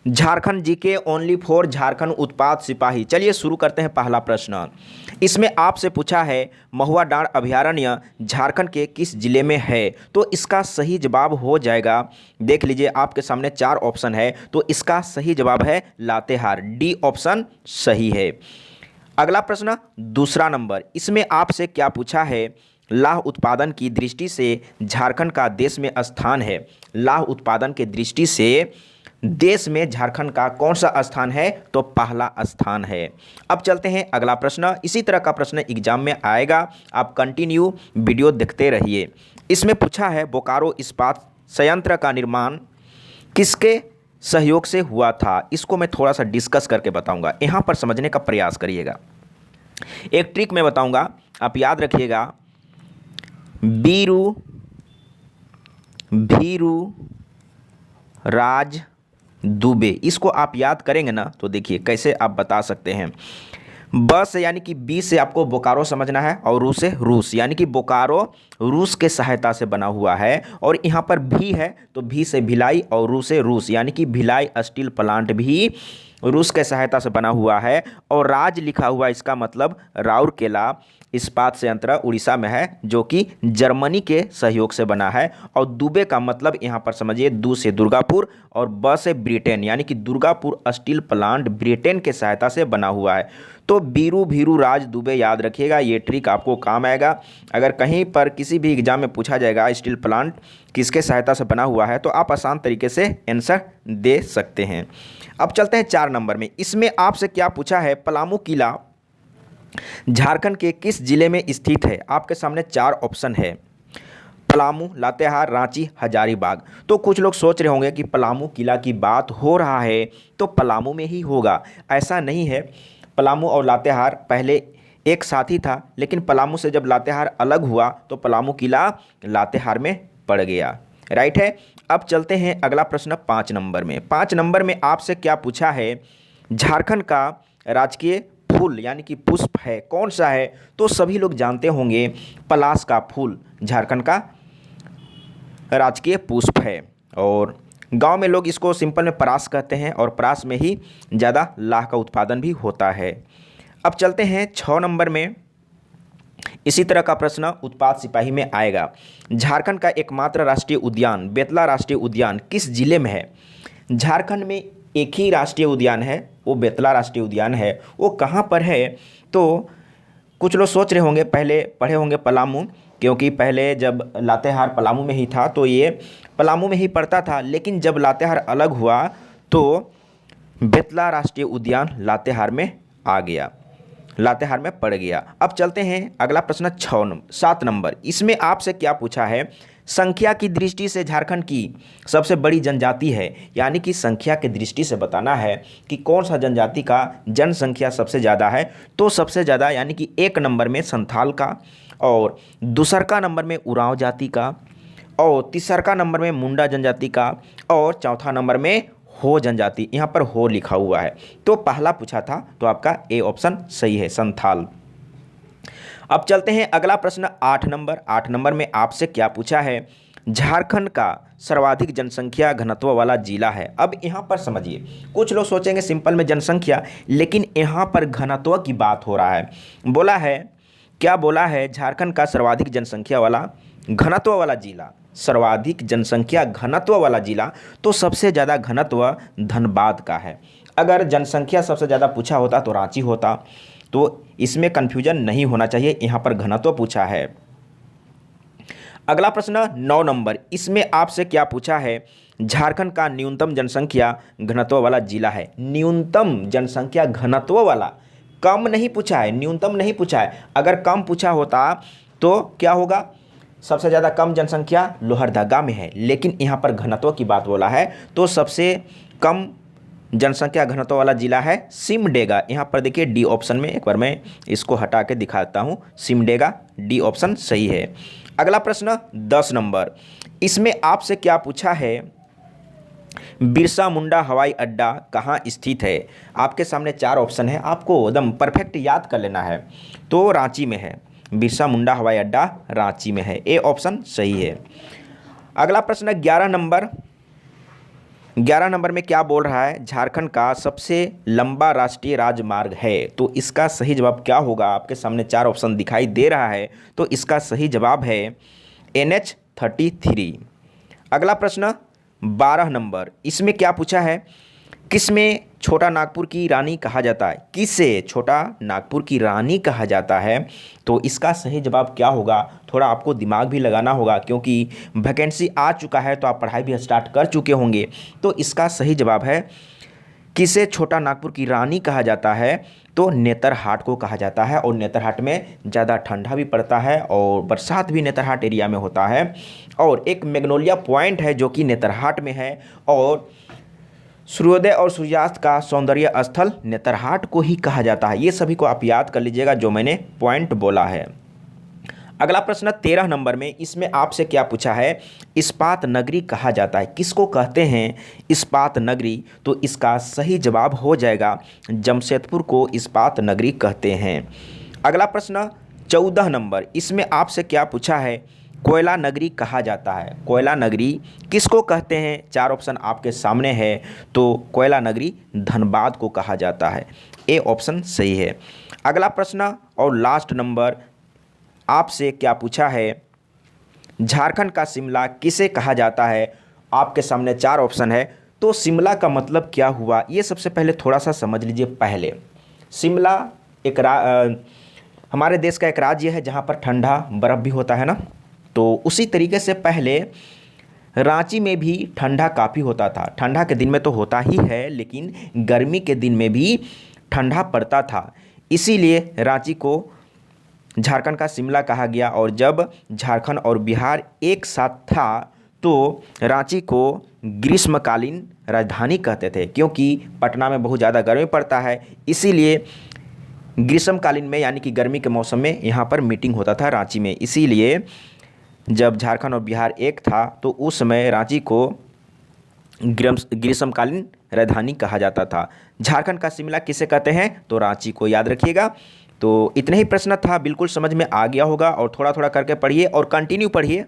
Jharkhand GK only for Jharkhand उत्पाद सिपाही। चलिए शुरू करते हैं पहला प्रश्न। इसमें आपसे पूछा है महुआ डांड अभयारण्य झारखंड के किस जिले में है। तो इसका सही जवाब हो जाएगा, देख लीजिए आपके सामने चार ऑप्शन है, तो इसका सही जवाब है लातेहार, डी ऑप्शन सही है। अगला प्रश्न दूसरा नंबर, इसमें आपसे क्या पूछा है, लाह उत्पादन की दृष्टि से झारखंड का देश में स्थान है। लाह उत्पादन के दृष्टि से देश में झारखंड का कौन सा स्थान है, तो पहला स्थान है। अब चलते हैं अगला प्रश्न। इसी तरह का प्रश्न एग्जाम में आएगा, आप कंटिन्यू वीडियो देखते रहिए। इसमें पूछा है बोकारो इस्पात संयंत्र का निर्माण किसके सहयोग से हुआ था। इसको मैं थोड़ा सा डिस्कस करके बताऊंगा, यहाँ पर समझने का प्रयास करिएगा। एक ट्रिक मैं बताऊंगा, आप याद रखिएगा। बीरू भीरू राज दुबे, इसको आप याद करेंगे ना, तो देखिए कैसे आप बता सकते हैं। ब से यानी कि बी से आपको बोकारो समझना है, और रू से रूस, यानी कि बोकारो रूस के सहायता से बना हुआ है। और यहाँ पर भी है तो भी से भिलाई और रू से रूस, यानी कि भिलाई स्टील प्लांट भी रूस के सहायता से बना हुआ है। और राज लिखा हुआ, इसका मतलब राउरकेला इस्पात संयंत्र उड़ीसा में है, जो कि जर्मनी के सहयोग से बना है। और दुबे का मतलब यहाँ पर समझिए, दू से दुर्गापुर और ब से ब्रिटेन, यानी कि दुर्गापुर स्टील प्लांट ब्रिटेन के सहायता से बना हुआ है। तो बीरू भीरू राज दुबे याद रखिएगा, ये ट्रिक आपको काम आएगा। अगर कहीं पर किसी भी एग्जाम में पूछा जाएगा स्टील प्लांट किसके सहायता से बना हुआ है, तो आप आसान तरीके से आंसर दे सकते हैं। अब चलते हैं 4 नंबर में। इसमें आपसे क्या पूछा है, पलामू किला झारखंड के किस जिले में स्थित है। आपके सामने 4 ऑप्शन है, पलामू, लातेहार, रांची, हजारीबाग। तो कुछ लोग सोच रहे होंगे कि पलामू किला की बात हो रहा है तो पलामू में ही होगा। ऐसा नहीं है, पलामू और लातेहार पहले एक साथ ही था, लेकिन पलामू से जब लातेहार अलग हुआ तो पलामू किला लातेहार में पड़ गया। राइट है। अब चलते हैं अगला प्रश्न 5 नंबर में। 5 नंबर में आपसे क्या पूछा है, झारखंड का राजकीय फूल यानी कि पुष्प है कौन सा है। तो सभी लोग जानते होंगे पलाश का फूल झारखंड का राजकीय पुष्प है, और गांव में लोग इसको सिंपल में परास कहते हैं, और परास में ही ज़्यादा लाह का उत्पादन भी होता है। अब चलते हैं 6 नंबर में। इसी तरह का प्रश्न उत्पाद सिपाही में आएगा। झारखंड का एकमात्र राष्ट्रीय उद्यान बेतला राष्ट्रीय उद्यान किस जिले में है। झारखंड में एक ही राष्ट्रीय उद्यान है, वो बेतला राष्ट्रीय उद्यान है। वो कहाँ पर है, तो कुछ लोग सोच रहे होंगे, पहले पढ़े होंगे पलामू, क्योंकि पहले जब लातेहार पलामू में ही था तो ये पलामू में ही पड़ता था। लेकिन जब लातेहार अलग हुआ तो बेतला राष्ट्रीय उद्यान लातेहार में आ गया, लातेहार में पड़ गया। अब चलते हैं अगला प्रश्न 7 नंबर। इसमें आपसे क्या पूछा है, संख्या की दृष्टि से झारखंड की सबसे बड़ी जनजाति है। यानी कि संख्या की दृष्टि से बताना है कि कौन सा जनजाति का जनसंख्या सबसे ज़्यादा है। तो सबसे ज़्यादा यानी कि 1 नंबर में संथाल का, और दूसरका नंबर में उरांव जाति का, और तीसरका नंबर में मुंडा जनजाति का, और चौथा नंबर में हो जनजाति। यहाँ पर हो लिखा हुआ है, तो पहला पूछा था तो आपका ए ऑप्शन सही है, संथाल। अब चलते हैं अगला प्रश्न 8 नंबर। 8 नंबर में आपसे क्या पूछा है, झारखंड का सर्वाधिक जनसंख्या घनत्व वाला जिला है। अब यहाँ पर समझिए, कुछ लोग सोचेंगे सिंपल में जनसंख्या, लेकिन यहाँ पर घनत्व की बात हो रहा है। बोला है, क्या बोला है, झारखंड का सर्वाधिक जनसंख्या वाला घनत्व वाला जिला, सर्वाधिक जनसंख्या घनत्व वाला जिला। तो सबसे ज़्यादा घनत्व धनबाद का है। अगर जनसंख्या सबसे ज़्यादा पूछा होता तो रांची होता, तो इसमें कन्फ्यूजन नहीं होना चाहिए, यहाँ पर घनत्व पूछा है। अगला प्रश्न 9 नंबर। इसमें आपसे क्या पूछा है, झारखंड का न्यूनतम जनसंख्या घनत्व वाला जिला है। न्यूनतम जनसंख्या घनत्व वाला, कम नहीं पूछा है, न्यूनतम नहीं पूछा है। अगर कम पूछा होता तो क्या होगा, सबसे ज़्यादा कम जनसंख्या लोहरदगा में है, लेकिन यहाँ पर घनत्व की बात बोला है, तो सबसे कम जनसंख्या घनत्व वाला जिला है सिमडेगा। यहाँ पर देखिए डी ऑप्शन में, एक बार मैं इसको हटा के दिखाता हूँ, सिमडेगा, डी ऑप्शन सही है। अगला प्रश्न 10 नंबर। इसमें आपसे क्या पूछा है, बिरसा मुंडा हवाई अड्डा कहाँ स्थित है। आपके सामने 4 ऑप्शन है, आपको एकदम परफेक्ट याद कर लेना है। तो रांची में है, बिरसा मुंडा हवाई अड्डा रांची में है, ए ऑप्शन सही है। अगला प्रश्न 11 नंबर। 11 नंबर में क्या बोल रहा है, झारखंड का सबसे लंबा राष्ट्रीय राजमार्ग है। तो इसका सही जवाब क्या होगा, आपके सामने 4 ऑप्शन दिखाई दे रहा है। तो इसका सही जवाब है NH-33। अगला प्रश्न 12 नंबर, इसमें क्या पूछा है, किसमें छोटा नागपुर की रानी कहा जाता है, किसे छोटा नागपुर की रानी कहा जाता है। तो इसका सही जवाब क्या होगा, थोड़ा आपको दिमाग भी लगाना होगा क्योंकि वैकेंसी आ चुका है तो आप पढ़ाई भी स्टार्ट कर चुके होंगे। तो इसका सही जवाब है, किसे छोटा नागपुर की रानी कहा जाता है, तो नेतरहाट को कहा जाता है। और नेतरहाट में ज़्यादा ठंडा भी पड़ता है और बरसात भी नेतरहाट एरिया में होता है। और एक मैग्नोलिया पॉइंट है जो कि नेतरहाट में है, और सूर्योदय और सूर्यास्त का सौंदर्य स्थल नेतरहाट को ही कहा जाता है। ये सभी को आप याद कर लीजिएगा जो मैंने पॉइंट बोला है। अगला प्रश्न 13 नंबर में, इसमें आपसे क्या पूछा है, इस्पात नगरी कहा जाता है, किसको कहते हैं इस्पात नगरी। तो इसका सही जवाब हो जाएगा जमशेदपुर को इस्पात नगरी कहते हैं। अगला प्रश्न 14 नंबर, इसमें आपसे क्या पूछा है, कोयला नगरी कहा जाता है, कोयला नगरी किसको कहते हैं। 4 ऑप्शन आपके सामने है। तो कोयला नगरी धनबाद को कहा जाता है, ए ऑप्शन सही है। अगला प्रश्न और लास्ट नंबर, आपसे क्या पूछा है, झारखंड का शिमला किसे कहा जाता है। आपके सामने 4 ऑप्शन है। तो शिमला का मतलब क्या हुआ, ये सबसे पहले थोड़ा सा समझ लीजिए। पहले शिमला हमारे देश का एक राज्य है जहाँ पर ठंडा बर्फ़ भी होता है ना। तो उसी तरीके से पहले रांची में भी ठंडा काफ़ी होता था। ठंडा के दिन में तो होता ही है, लेकिन गर्मी के दिन में भी ठंडा पड़ता था, इसीलिए रांची को झारखंड का शिमला कहा गया। और जब झारखंड और बिहार एक साथ था तो रांची को ग्रीष्मकालीन राजधानी कहते थे, क्योंकि पटना में बहुत ज़्यादा गर्मी पड़ता है, इसीलिए ग्रीष्मकालीन में यानी कि गर्मी के मौसम में यहाँ पर मीटिंग होता था रांची में। इसीलिए जब झारखंड और बिहार एक था तो उस समय रांची को ग्रीष्मकालीन राजधानी कहा जाता था। झारखंड का शिमला किसे कहते हैं, तो रांची को याद रखिएगा। तो इतने ही प्रश्न था, बिल्कुल समझ में आ गया होगा। और थोड़ा थोड़ा करके पढ़िए और कंटिन्यू पढ़िए।